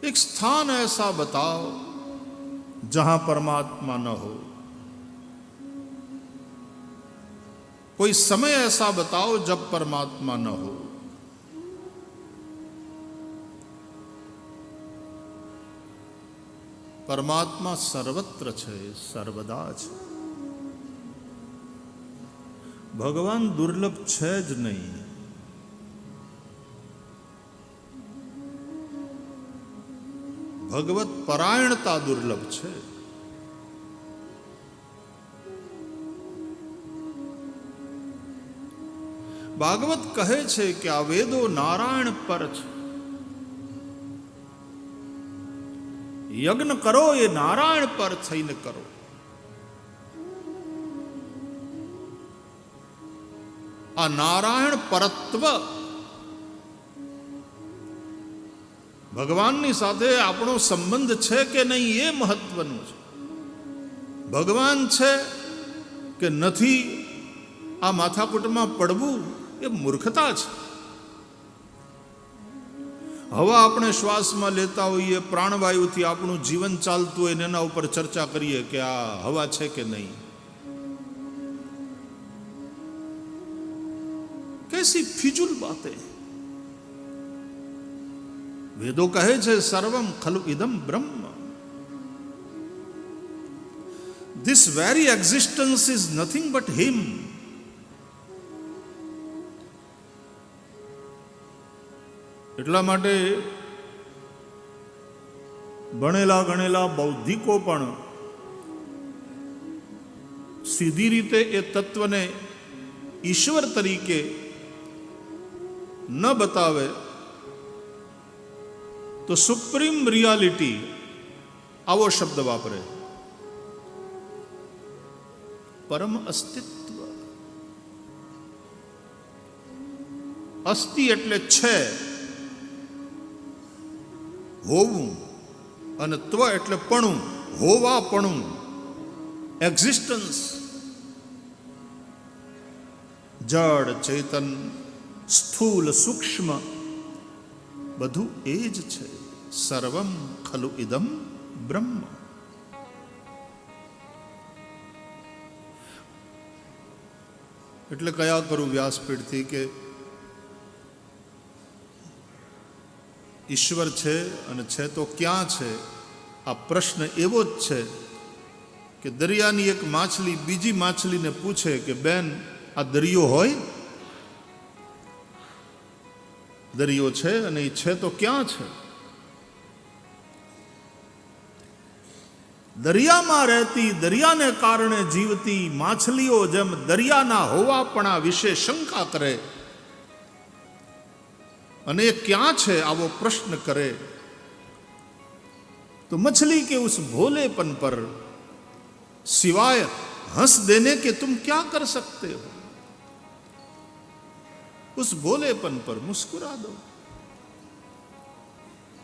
एक स्थान ऐसा बताओ जहां परमात्मा न हो, कोई समय ऐसा बताओ जब परमात्मा न हो। परमात्मा सर्वत्र छे, सर्वदा छे। भगवान दुर्लभ छे ज नहीं। भगवत परायणता दुर्लभ छे। भागवत कहे छे कि आ वेदो नारायण पर छे। यज्ञ करो ये नारायण पर थईने करो। आ नारायण परत्व भगवाननी साथे आपणो संबंध छे के नहीं ये महत्वनुं छे। भगवान छे के नथी आ माथाकूटमां पड़वुं ए मूर्खता छे। हवा आपणे श्वासमां लेता होईए, प्राणवायुथी आपणुं जीवन चालतुं होय, एना उपर चर्चा करीए के आ हवा छे के नहीं। कैसी फिजूल बातें। वेदों कहे छे सर्वम खलु इदम ब्रह्म। This very existence is nothing but him. એટલા માટે ભણેલા ગણેલા બૌદ્ધિકો પણ સીધી રીતે એ તત્વને ઈશ્વર તરીકે ન બતાવે તો સુપ્રીમ રિયાલિટી આવો શબ્દ વાપરે। પરમ અસ્તિત્વ, અસ્તિ એટલે છે, હોવું, અને ત્વ એટલે પણું, હોવાપણું, એક્ઝિસ્ટન્સ। જડ ચેતન સ્થૂલ સૂક્ષ્મ બધું એ જ છે। સર્વમ ખલુ ઇદમ બ્રહ્મ। એટલે કયા કરું વ્યાસપીઠથી કે ઈશ્વર છે અને છે તો ક્યાં છે? આ પ્રશ્ન એવો જ છે કે દરિયાની એક માછલી બીજી માછલીને પૂછે કે બેન આ દરિયો હોય? દરિયો છે અને એ છે તો ક્યાં છે? દરિયામાં રહેતી, દરિયાને કારણે જીવતી માછલીઓ જેમ દરિયાના હોવાપણા વિશે શંકા કરે અને એ ક્યાં છે આવો પ્રશ્ન કરે तो मछली के उस भोलेपन पर सिवाय हंस देने के तुम क्या कर सकते हो? उस भोलेपन पर मुस्कुरा दो,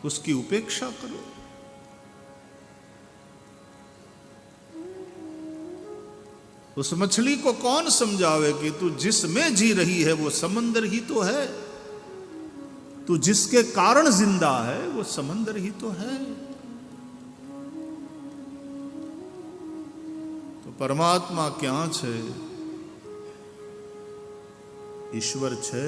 उसकी उपेक्षा करो। उस मछली को कौन समझावे कि तू जिसमें जी रही है वो समंदर ही तो है, तू जिसके कारण जिंदा है वो समंदर ही तो है। तो परमात्मा क्या छे? ईश्वर छे।